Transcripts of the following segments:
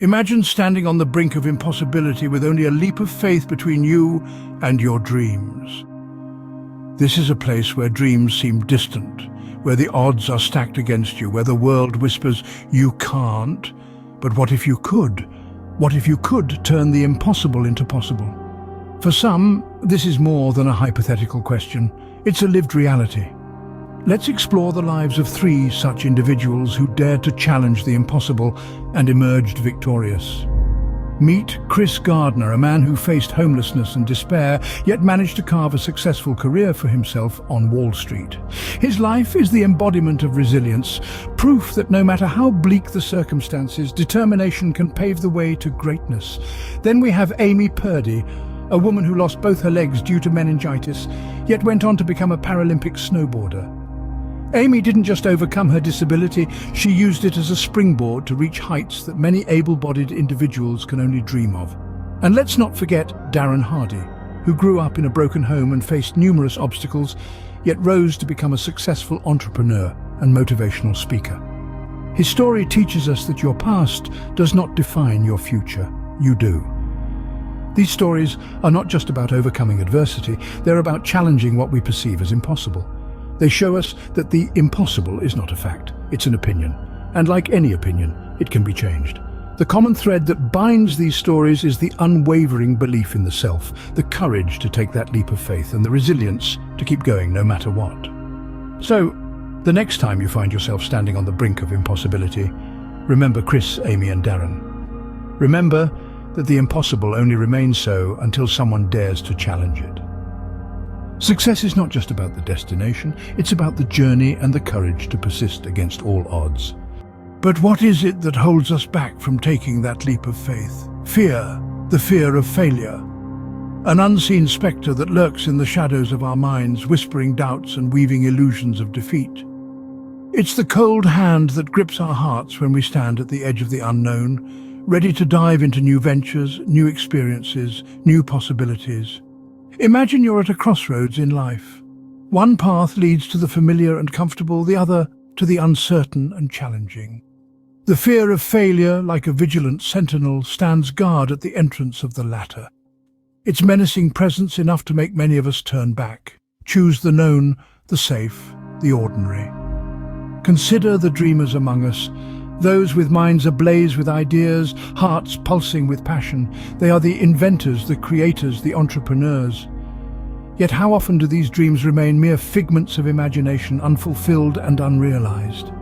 Imagine standing on the brink of impossibility with only a leap of faith between you and your dreams. This is a place where dreams seem distant, where the odds are stacked against you, where the world whispers, you can't. But what if you could? What if you could turn the impossible into possible? For some, this is more than a hypothetical question. It's a lived reality. Let's explore the lives of 3 such individuals who dared to challenge the impossible and emerged victorious. Meet Chris Gardner, a man who faced homelessness and despair, yet managed to carve a successful career for himself on Wall Street. His life is the embodiment of resilience, proof that no matter how bleak the circumstances, determination can pave the way to greatness. Then we have Amy Purdy, a woman who lost both her legs due to meningitis, yet went on to become a Paralympic snowboarder. Amy didn't just overcome her disability, she used it as a springboard to reach heights that many able-bodied individuals can only dream of. And let's not forget Darren Hardy, who grew up in a broken home and faced numerous obstacles, yet rose to become a successful entrepreneur and motivational speaker. His story teaches us that your past does not define your future, you do. These stories are not just about overcoming adversity, they're about challenging what we perceive as impossible. They show us that the impossible is not a fact, it's an opinion. And like any opinion, it can be changed. The common thread that binds these stories is the unwavering belief in the self, the courage to take that leap of faith, and the resilience to keep going no matter what. So, the next time you find yourself standing on the brink of impossibility, remember Chris, Amy, and Darren. Remember that the impossible only remains so until someone dares to challenge it. Success is not just about the destination, it's about the journey and the courage to persist against all odds. But what is it that holds us back from taking that leap of faith? Fear, the fear of failure. An unseen spectre that lurks in the shadows of our minds, whispering doubts and weaving illusions of defeat. It's the cold hand that grips our hearts when we stand at the edge of the unknown, ready to dive into new ventures, new experiences, new possibilities. Imagine you're at a crossroads in life. One path leads to the familiar and comfortable, the other to the uncertain and challenging. The fear of failure, like a vigilant sentinel, stands guard at the entrance of the latter. Its menacing presence enough to make many of us turn back, choose the known, the safe, the ordinary. Consider the dreamers among us, those with minds ablaze with ideas, hearts pulsing with passion. They are the inventors, the creators, the entrepreneurs. Yet how often do these dreams remain mere figments of imagination, unfulfilled and unrealized?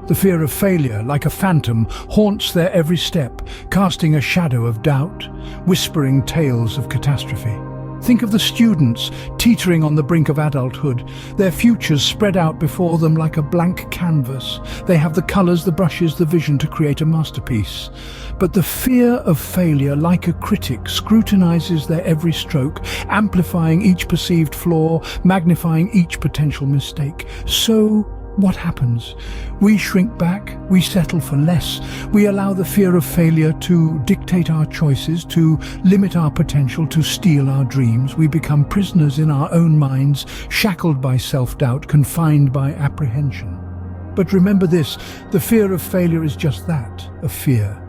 The fear of failure, like a phantom, haunts their every step, casting a shadow of doubt, whispering tales of catastrophe. Think of the students teetering on the brink of adulthood, their futures spread out before them like a blank canvas. They have the colors, the brushes, the vision to create a masterpiece. But the fear of failure, like a critic, scrutinizes their every stroke, amplifying each perceived flaw, magnifying each potential mistake. So, what happens? We shrink back, we settle for less, we allow the fear of failure to dictate our choices, to limit our potential, to steal our dreams. We become prisoners in our own minds, shackled by self-doubt, confined by apprehension. But remember this, the fear of failure is just that, a fear.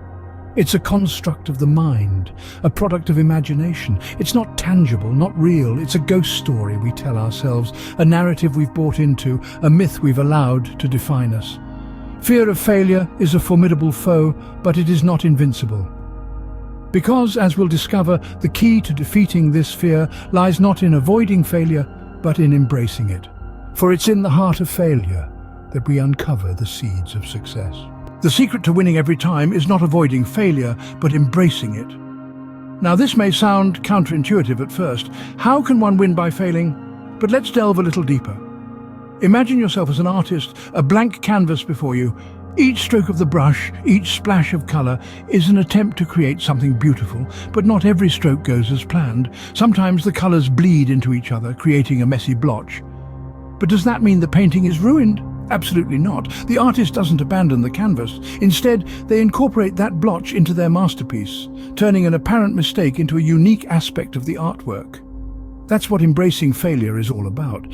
It's a construct of the mind, a product of imagination. It's not tangible, not real. It's a ghost story we tell ourselves, a narrative we've bought into, a myth we've allowed to define us. Fear of failure is a formidable foe, but it is not invincible. Because, as we'll discover, the key to defeating this fear lies not in avoiding failure, but in embracing it. For it's in the heart of failure that we uncover the seeds of success. The secret to winning every time is not avoiding failure, but embracing it. Now, this may sound counterintuitive at first. How can one win by failing? But let's delve a little deeper. Imagine yourself as an artist, a blank canvas before you. Each stroke of the brush, each splash of color is an attempt to create something beautiful, but not every stroke goes as planned. Sometimes the colors bleed into each other, creating a messy blotch. But does that mean the painting is ruined? Absolutely not. The artist doesn't abandon the canvas. Instead, they incorporate that blotch into their masterpiece, turning an apparent mistake into a unique aspect of the artwork. That's what embracing failure is all about.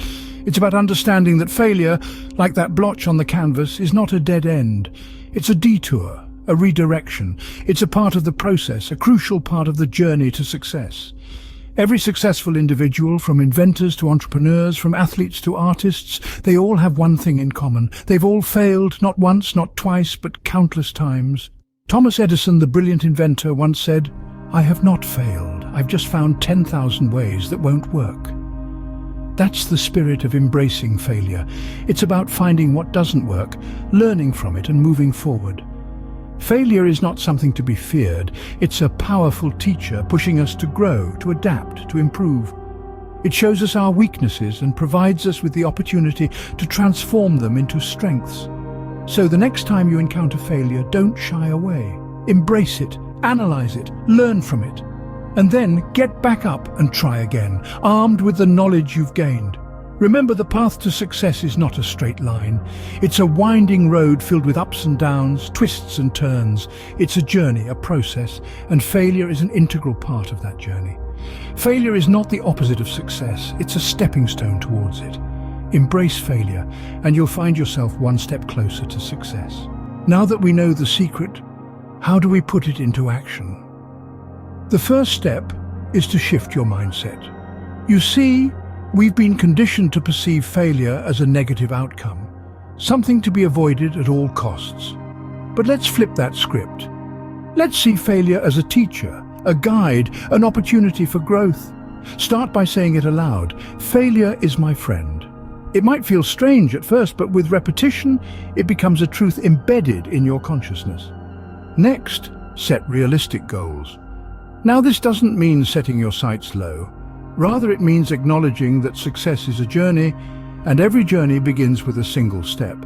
It's about understanding that failure, like that blotch on the canvas, is not a dead end. It's a detour, a redirection. It's a part of the process, a crucial part of the journey to success. Every successful individual, from inventors to entrepreneurs, from athletes to artists, they all have one thing in common. They've all failed, not once, not twice, but countless times. Thomas Edison, the brilliant inventor, once said, "I have not failed. I've just found 10,000 ways that won't work." That's the spirit of embracing failure. It's about finding what doesn't work, learning from it and moving forward. Failure is not something to be feared. It's a powerful teacher pushing us to grow, to adapt, to improve. It shows us our weaknesses and provides us with the opportunity to transform them into strengths. So the next time you encounter failure, don't shy away. Embrace it, analyze it, learn from it, and then get back up and try again, armed with the knowledge you've gained. Remember, the path to success is not a straight line. It's a winding road filled with ups and downs, twists and turns. It's a journey, a process, and failure is an integral part of that journey. Failure is not the opposite of success. It's a stepping stone towards it. Embrace failure, and you'll find yourself one step closer to success. Now that we know the secret, how do we put it into action? The first step is to shift your mindset. You see, we've been conditioned to perceive failure as a negative outcome, something to be avoided at all costs. But let's flip that script. Let's see failure as a teacher, a guide, an opportunity for growth. Start by saying it aloud. Failure is my friend. It might feel strange at first, but with repetition, it becomes a truth embedded in your consciousness. Next, set realistic goals. Now, this doesn't mean setting your sights low. Rather, it means acknowledging that success is a journey, and every journey begins with a single step.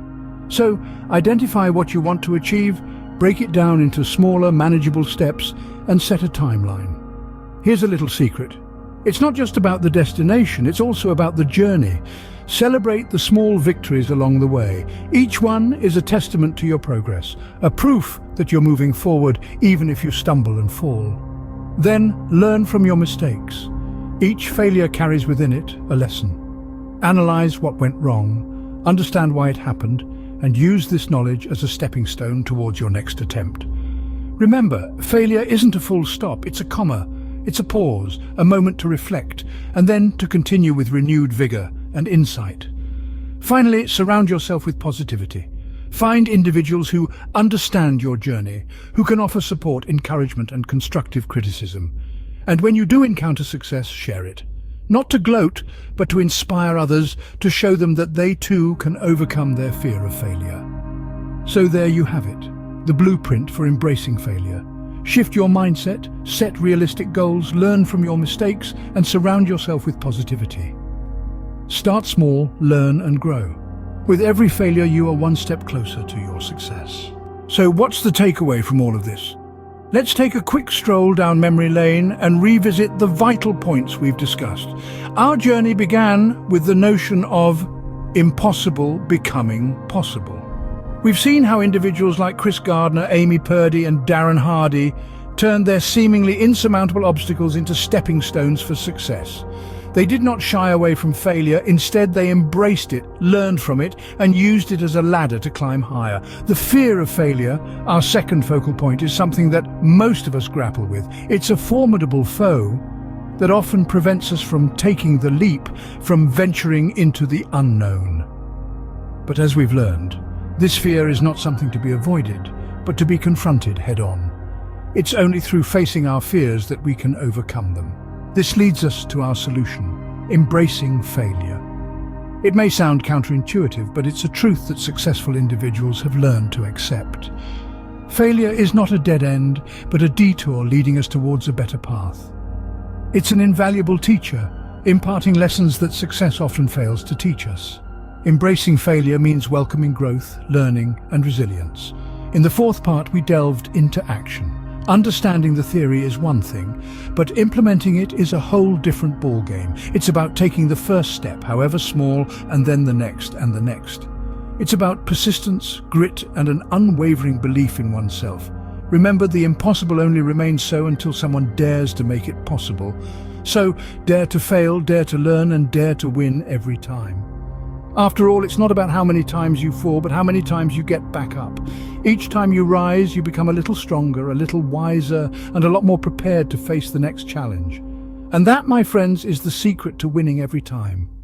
So, identify what you want to achieve, break it down into smaller, manageable steps, and set a timeline. Here's a little secret. It's not just about the destination, it's also about the journey. Celebrate the small victories along the way. Each one is a testament to your progress, a proof that you're moving forward even if you stumble and fall. Then, learn from your mistakes. Each failure carries within it a lesson. Analyze what went wrong, understand why it happened, and use this knowledge as a stepping stone towards your next attempt. Remember, failure isn't a full stop, it's a comma. It's a pause, a moment to reflect, and then to continue with renewed vigor and insight. Finally, surround yourself with positivity. Find individuals who understand your journey, who can offer support, encouragement, and constructive criticism. And when you do encounter success, share it. Not to gloat, but to inspire others, to show them that they too can overcome their fear of failure. So there you have it, the blueprint for embracing failure. Shift your mindset, set realistic goals, learn from your mistakes, and surround yourself with positivity. Start small, learn and grow. With every failure, you are one step closer to your success. So what's the takeaway from all of this? Let's take a quick stroll down memory lane and revisit the vital points we've discussed. Our journey began with the notion of impossible becoming possible. We've seen how individuals like Chris Gardner, Amy Purdy, and Darren Hardy turned their seemingly insurmountable obstacles into stepping stones for success. They did not shy away from failure. Instead, they embraced it, learned from it, and used it as a ladder to climb higher. The fear of failure, our second focal point, is something that most of us grapple with. It's a formidable foe that often prevents us from taking the leap, from venturing into the unknown. But as we've learned, this fear is not something to be avoided, but to be confronted head-on. It's only through facing our fears that we can overcome them. This leads us to our solution, embracing failure. It may sound counterintuitive, but it's a truth that successful individuals have learned to accept. Failure is not a dead end, but a detour leading us towards a better path. It's an invaluable teacher, imparting lessons that success often fails to teach us. Embracing failure means welcoming growth, learning, and resilience. In the fourth part, we delved into action. Understanding the theory is one thing, but implementing it is a whole different ballgame. It's about taking the first step, however small, and then the next and the next. It's about persistence, grit, and an unwavering belief in oneself. Remember, the impossible only remains so until someone dares to make it possible. So, dare to fail, dare to learn, and dare to win every time. After all, it's not about how many times you fall, but how many times you get back up. Each time you rise, you become a little stronger, a little wiser, and a lot more prepared to face the next challenge. And that, my friends, is the secret to winning every time.